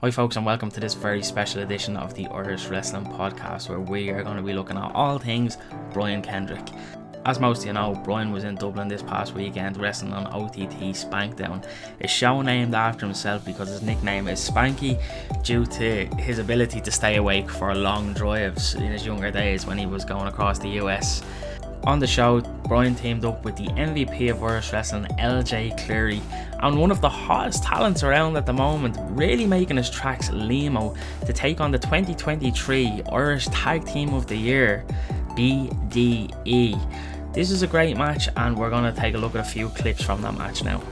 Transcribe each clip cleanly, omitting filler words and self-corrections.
Hi folks, and welcome to this very special edition of the Irish Wrestling Podcast, where we are going to be looking at all things Brian Kendrick. As most of you know, Brian was in Dublin this past weekend wrestling on OTT Spankdown, a show named after himself because his nickname is Spanky, due to his ability to stay awake for long drives in his younger days when he was going across the US. On the show, Brian teamed up with the MVP of Irish Wrestling, LJ Cleary, and one of the hottest talents around at the moment, really making his tracks, Liamo, to take on the 2023 Irish Tag Team of the Year, BDE. This is a great match, and we're going to take a look at a few clips from that match now.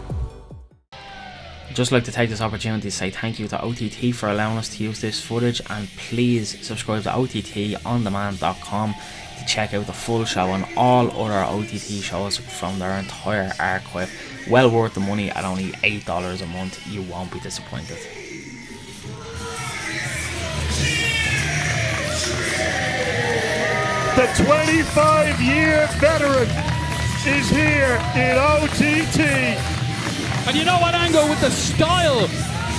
I'd just like to take this opportunity to say thank you to OTT for allowing us to use this footage, and please subscribe to OTTOnDemand.com to check out the full show and all other OTT shows from their entire archive. Well worth the money at only $8 a month. You won't be disappointed. The 25-year veteran is here in OTT. And you know what, Ango, with the style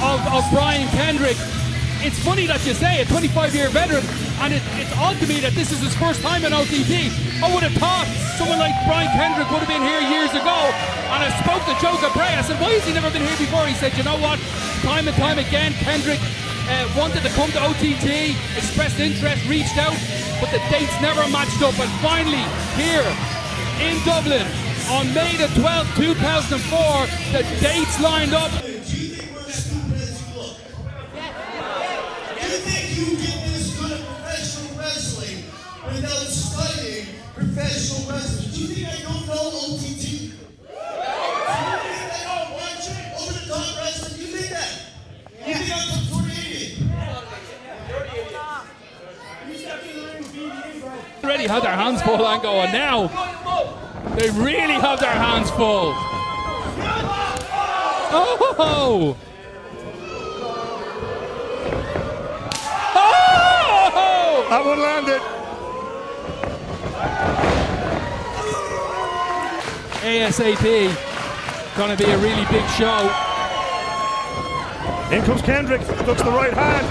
of Brian Kendrick, it's funny that you say a 25-year veteran, and it's odd to me that this is his first time in OTT. I would have thought someone like Brian Kendrick would have been here years ago, and I spoke to Joe Gabray. I said, why has he never been here before? He said, you know what, time and time again, Kendrick wanted to come to OTT, expressed interest, reached out, but the dates never matched up, and finally, here in Dublin, on May the 12th, 2004, the dates lined up. Do you think we're as stupid as you look? Do you think you get this good at professional wrestling without studying professional wrestling? Do you think I don't know OTT? Do you think I don't watch over-the-top wrestling? Do you think that? You think I'm some sort of idiot? Already had their hands full, Ango, and now they really have their hands full. Oh! Oh! That one landed. ASAP. Gonna be a really big show. In comes Kendrick, looks the right hand.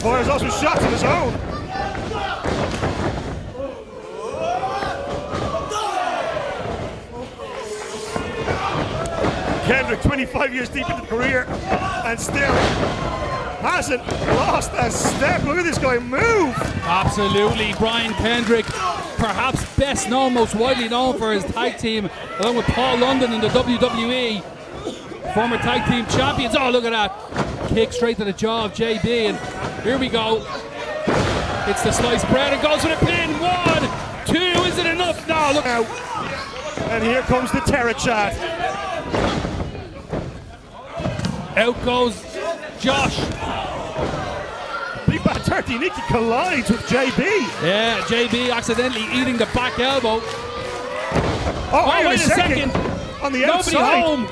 Fires also shots of his own. Kendrick, 25 years deep into the career, and still hasn't lost a step. Look at this guy move. Absolutely, Brian Kendrick, perhaps best known, most widely known for his tag team, along with Paul London in the WWE, former tag team champions. Oh, look at that. Kick straight to the jaw of JB, and here we go. It's the sliced bread, and goes for the pin. 1, 2, is it enough? No, look out. And here comes the Terror Chat. Out goes Josh. Big Bad 30, Nicky collides with JB. Yeah, JB accidentally eating the back elbow. Oh, wait a second. On the Nobody outside. home.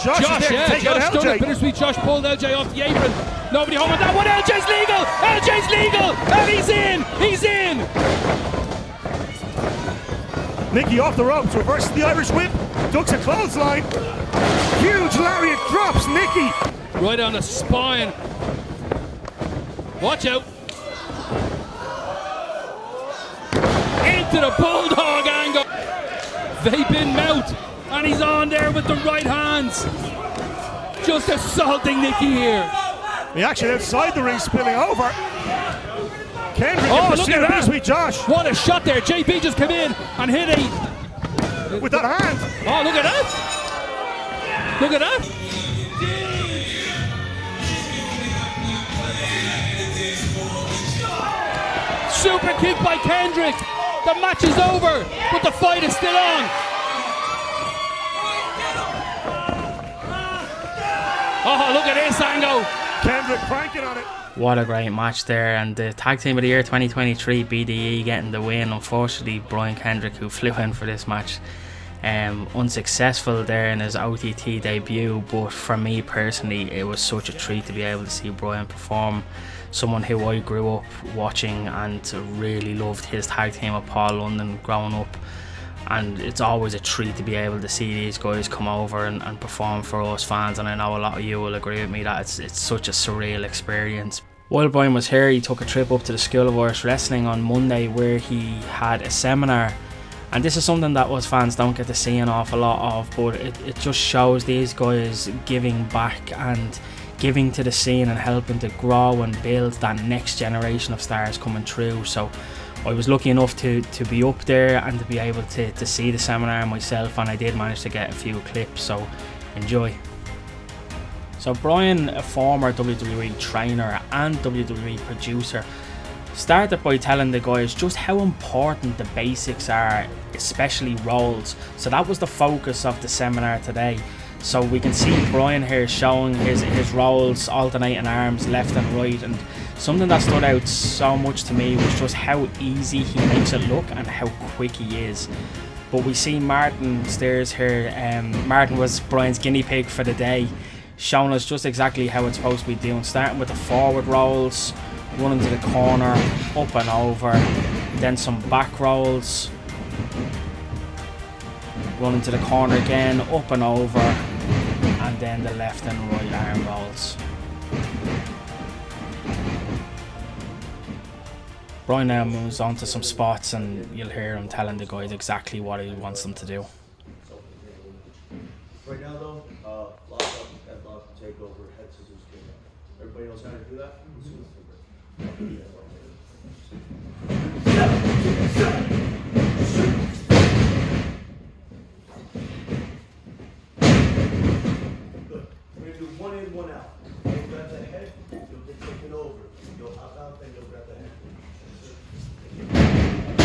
Josh is there to take out Josh done it. LJ. Bittersweet Josh pulled LJ off the apron. Nobody home on that one. LJ's legal. LJ's legal. And he's in. He's in. Nicky off the ropes, reverses the Irish whip, ducks a clothesline. Huge lariat drops Nicky. Right on the spine. Watch out. Into the bulldog angle. Vaping mouth. And he's on there with the right hands. Just assaulting Nicky here. The action outside the ring spilling over. Kendrick Oh, in look pursuit at of that. Bittersweet Josh. What a shot there. JB just came in and hit a... With that hand. Oh, look at that. Look at that. Super kick by Kendrick. The match is over, but the fight is still on. Oh, look at this angle. Kendrick cranking on it. What a great match there, and the Tag Team of the Year 2023 BDE getting the win. Unfortunately, Brian Kendrick, who flew in for this match, unsuccessful there in his OTT debut, but for me personally, it was such a treat to be able to see Brian perform. Someone who I grew up watching and really loved his tag team with Paul London growing up. and it's always a treat to be able to see these guys come over and perform for us fans, and I know a lot of you will agree with me that it's such a surreal experience. While Brian was here, he took a trip up to the School of Irish Wrestling on Monday, where he had a seminar, and this is something that us fans don't get to see an awful lot of, but it just shows these guys giving back and giving to the scene and helping to grow and build that next generation of stars coming through. So I was lucky enough to be up there and to be able to see the seminar myself, and I did manage to get a few clips, so enjoy. So Brian, a former WWE trainer and WWE producer, started by telling the guys just how important the basics are, especially rolls. So that was the focus of the seminar today. So we can see Brian here showing his rolls, alternating arms left and right, and something that stood out so much to me was just how easy he makes it look and how quick he is. But we see Martin Steers here. Martin was Brian's guinea pig for the day, showing us just exactly how it's supposed to be doing, starting with the forward rolls, running to the corner, up and over, then some back rolls, running to the corner again, up and over, and then the left and right arm rolls. Brian now moves on to some spots, and you'll hear him telling the guys exactly what he wants them to do. Right now though, lock up, headlock, take over, head scissors, kick out. Everybody knows how to do that? Good. We're gonna do one in, one out. You'll grab the head, you'll get taken over. You'll hop out, then you'll grab the head.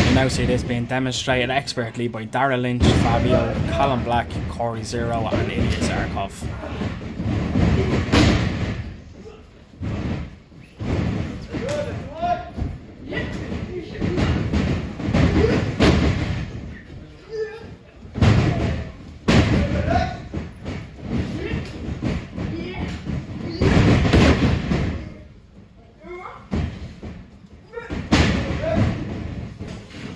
You now see this being demonstrated expertly by Dara Lynch, Fabio, Colin Black, Corey Zero and Ilya Zarkov.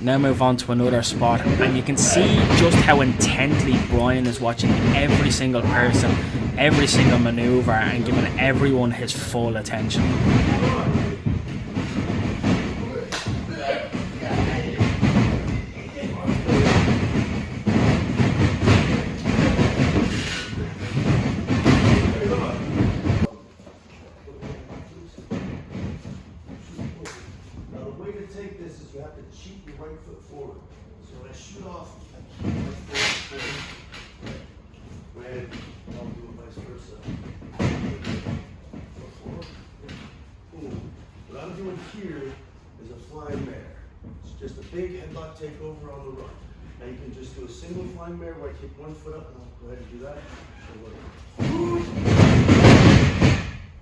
Now move on to another spot, and you can see just how intently Brian is watching every single person, every single maneuver, and giving everyone his full attention. Here is a flying mare. It's just a big headlock takeover on the run. Now you can just do a single flying mare where I kick one foot up, and I'll go ahead and do that.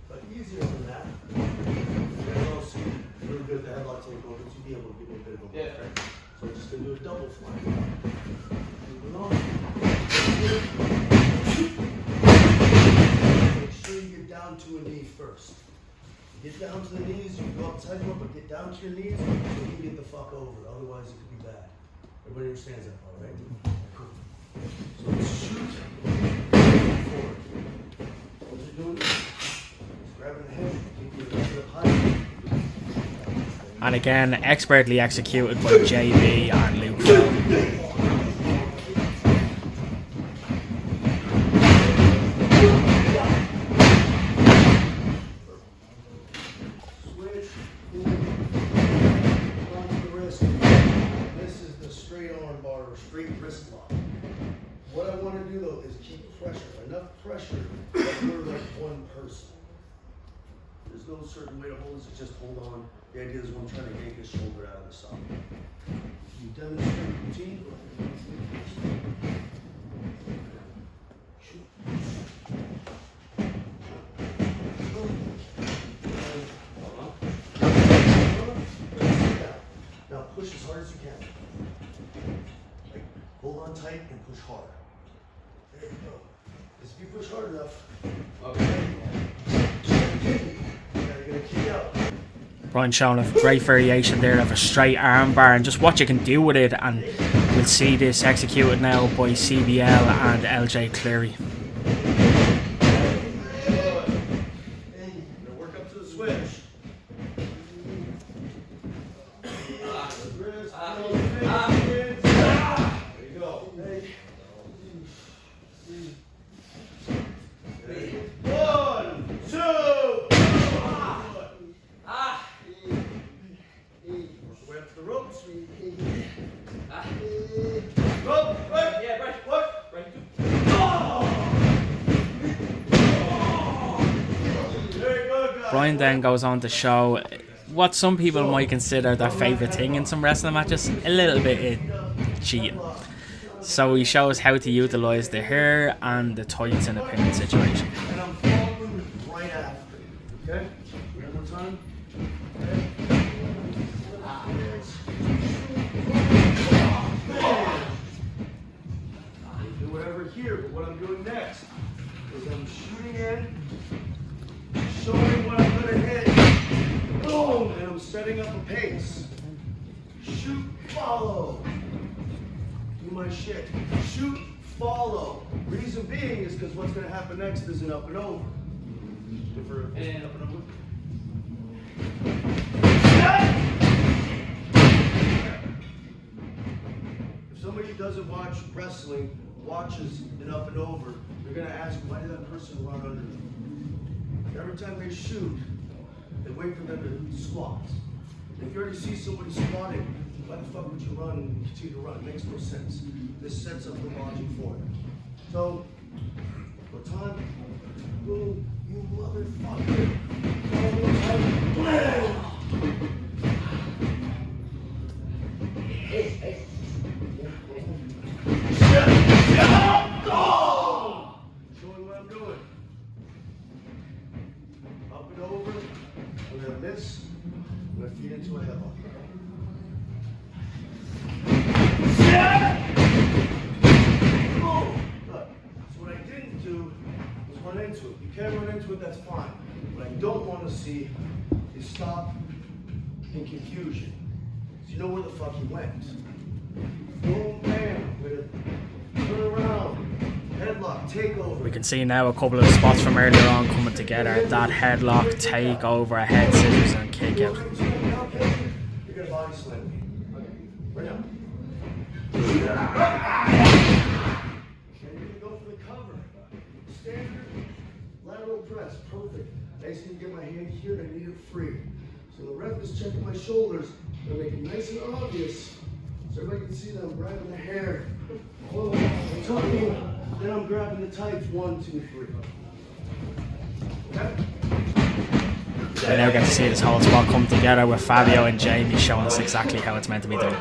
But easier than that. You guys all see really good at the headlock takeover, so you'll be able to give me a bit of a work, right? So I'm just going to do a double flying mare. Moving on. Make sure you get down to a knee first. Get down to the knees, you can go outside them, but get down to your knees so you can get the fuck over. Otherwise, it could be bad. Everybody understands that part, right? Cool. So let's shoot forward. What you're doing is grabbing the head, keep your legs up high. And again, expertly executed by JB and Luke Phil. There's no certain way to hold this, it's just hold on. The idea is when I'm trying to yank his shoulder out of the socket. You demonstrate the routine. Shoot. Now push as hard as you can. Like, hold on tight and push hard. There you go. Because if you push hard enough, okay. Brian showing a great variation there of a straight arm bar and just what you can do with it, and We'll see this executed now by CBL and LJ Cleary. Work up to the switch. There you go. One, two. Work your way up to the ropes. Rope, right? Yeah, right. What? Right. Very good, guys. Brian then goes on to show what some people might consider their favourite thing in some wrestling matches, a little bit of cheating. So he shows how to utilise the hair and the tights in a pinning situation. And I'm following right after. Okay? One more time. Okay. Do whatever here, but what I'm doing next is I'm shooting in, showing what I'm gonna hit. Boom! And I'm setting up a pace. Shoot, follow. Do my shit. Shoot, follow. Reason being is because what's gonna happen next is an up and over. And up and over. If somebody who doesn't watch wrestling watches an up and over, they're gonna ask, why did that person run under me? Every time they shoot, they wait for them to squat. If you already see somebody squatting, why the fuck would you run and continue to run? It makes no sense. This sets up the logic for it. So, what time? Boom, you motherfucker. One more time. Blam! Showing what I'm doing. Up and over. I'm gonna miss. I'm gonna feed into a headlock. Look, so what I didn't do was run into it. You can run into it, that's fine. What I don't want to see is stop in confusion. So you know where the fuck he went. Boom, bam, with a turn around, headlock, takeover. We can see now a couple of spots from earlier on coming together. That headlock, take over, head scissors and kick out. You're gonna body slam me. Okay, right now. Okay, you're gonna go for the cover. Standard lateral press, perfect. I just need to get my hand here and I need it free. So the ref is checking my shoulders. I'm gonna make it nice and obvious so everybody can see that I'm grabbing the hair. Oh, I'm tucking. Then I'm grabbing the tights. 1, 2, 3. Okay? We now get to see this whole spot come together with Fabio and Jamie showing us exactly how it's meant to be done.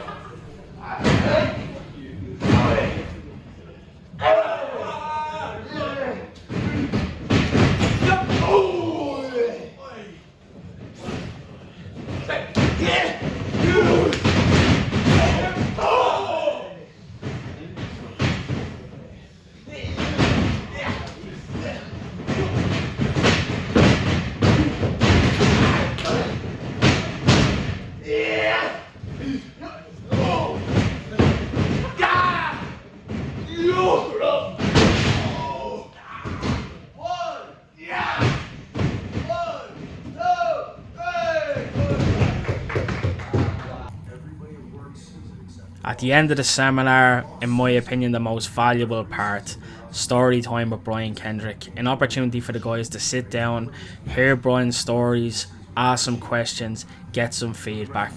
At the end of the seminar, in my opinion, the most valuable part, story time with Brian Kendrick. An opportunity for the guys to sit down, hear Brian's stories, ask some questions, get some feedback.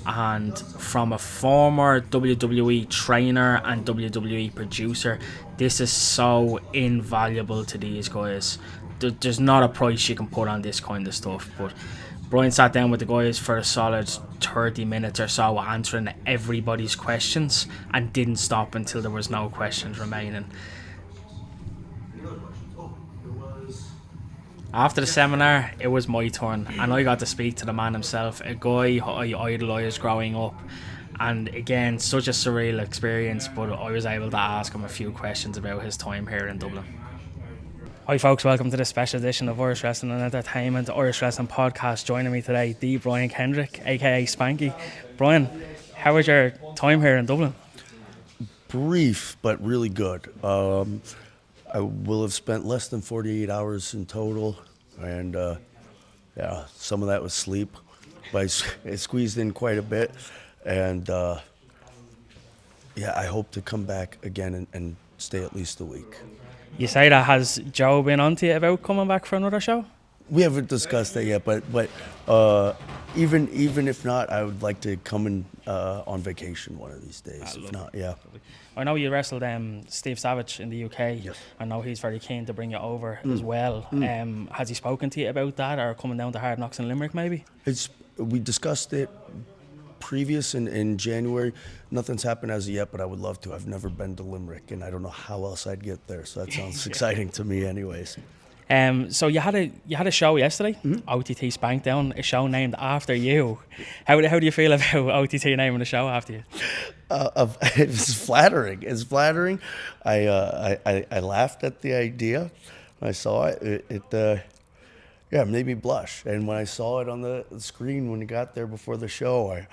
And from a former WWE trainer and WWE producer, this is so invaluable to these guys. There's not a price you can put on this kind of stuff, but Brian sat down with the guys for a solid 30 minutes or so answering everybody's questions and didn't stop until there was no questions remaining. After the seminar, it was my turn and I got to speak to the man himself, a guy I idolised growing up, and again, such a surreal experience, but I was able to ask him a few questions about his time here in Dublin. Hi folks, welcome to this special edition of Irish Wrestling and Entertainment, Irish Wrestling Podcast. Joining me today, the Brian Kendrick, aka Spanky. Brian, how was your time here in Dublin? brief, but really good. I will have spent less than 48 hours in total, and yeah, some of that was sleep, but I squeezed in quite a bit, and yeah, I hope to come back again and stay at least a week. You say that, has Joe been on to you about coming back for another show? We haven't discussed that yet, but even if not, I would like to come in on vacation one of these days. If not, yeah. I know you wrestled Steve Savage in the UK. Yes. I know he's very keen to bring you over as well. Has he spoken to you about that, or coming down to Hard Knocks in Limerick maybe? We discussed it previous in January. Nothing's happened as of yet, but I would love to. I've never been to Limerick, and I don't know how else I'd get there, so that sounds exciting to me anyways. So you had a show yesterday, OTT Spankdown, a show named after you. How do you feel about OTT naming the show after you? It's flattering. It's flattering. I laughed at the idea when I saw it. It made me blush. And when I saw it on the screen when it got there before the show, I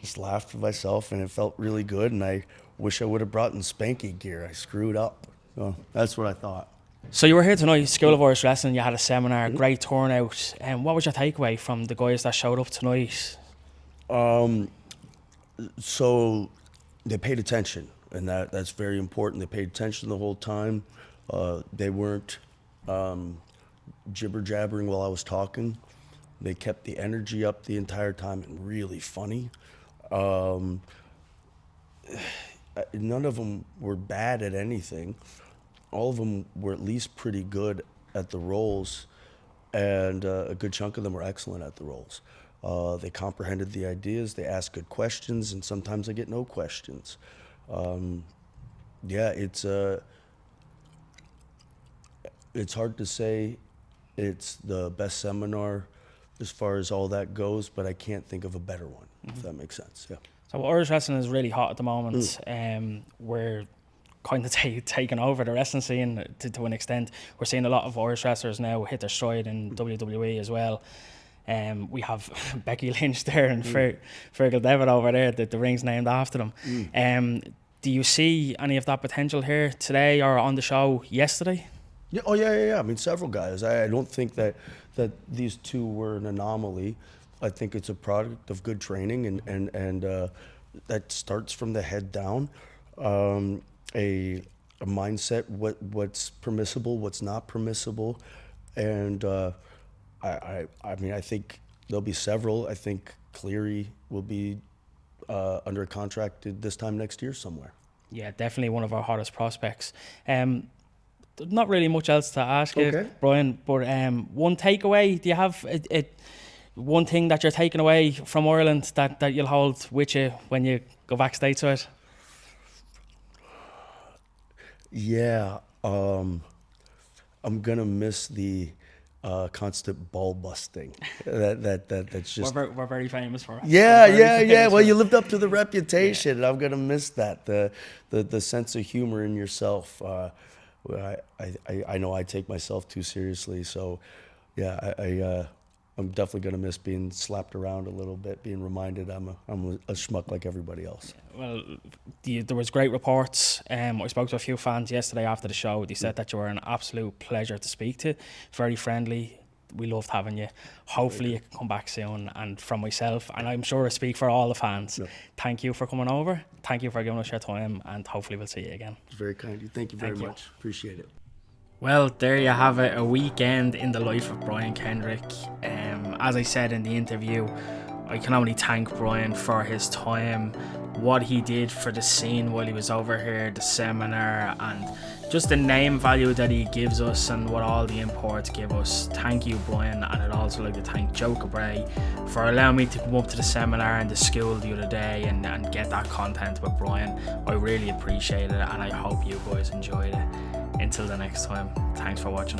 just laughed to myself, and it felt really good. And I wish I would have brought in spanky gear. I screwed up. So that's what I thought. So you were here tonight, School of Irish Wrestling. You had a seminar, great turnout. And what was your takeaway from the guys that showed up tonight? So they paid attention, and that's very important. They paid attention the whole time. They weren't jibber-jabbering while I was talking. They kept the energy up the entire time and really funny. None of them were bad at anything. All of them were at least pretty good at the roles, and a good chunk of them were excellent at the roles. They comprehended the ideas, they asked good questions, and sometimes I get no questions. It's hard to say it's the best seminar as far as all that goes, but I can't think of a better one, if that makes sense. Yeah. So Irish wrestling is really hot at the moment. We're kind of taking over the wrestling scene to an extent. We're seeing a lot of Irish wrestlers now hit their stride in WWE as well. We have Becky Lynch there and Fergal Devitt over there, the ring's named after them. Do you see any of that potential here today or on the show yesterday? Yeah. Oh, yeah. I mean, several guys. I don't think that these two were an anomaly. I think it's a product of good training, and that starts from the head down. A mindset, what's permissible, what's not permissible, and I mean, I think there'll be several. I think Cleary will be under a contract this time next year somewhere. Yeah, definitely one of our hottest prospects. Not really much else to ask you, Brian, but one takeaway. Do you have one thing that you're taking away from Ireland that you'll hold with you when you go back stateside? Yeah, I'm gonna miss the constant ball busting. That's just we're very famous for it. Yeah. Well, you lived up to the reputation, and I'm gonna miss that. The sense of humor in yourself. I know I take myself too seriously, so yeah, I'm definitely gonna miss being slapped around a little bit, being reminded I'm a schmuck like everybody else. Well, there was great reports. I spoke to a few fans yesterday after the show. They said that you were an absolute pleasure to speak to, very friendly. We loved having you. Hopefully you can come back soon. And from myself, and I'm sure I speak for all the fans, thank you for coming over. Thank you for giving us your time, and hopefully we'll see you again. It's very kind of you. Thank you very much. Appreciate it. Well, there you have it, a weekend in the life of Brian Kendrick. As I said in the interview, I can only thank Brian for his time, what he did for the scene while he was over here, the seminar, and just the name value that he gives us and what all the imports give us. Thank you, Brian, and I'd also like to thank Joe Cabray for allowing me to come up to the seminar and the school the other day and get that content with Brian. I really appreciate it, and I hope you guys enjoyed it. Until the next time, thanks for watching.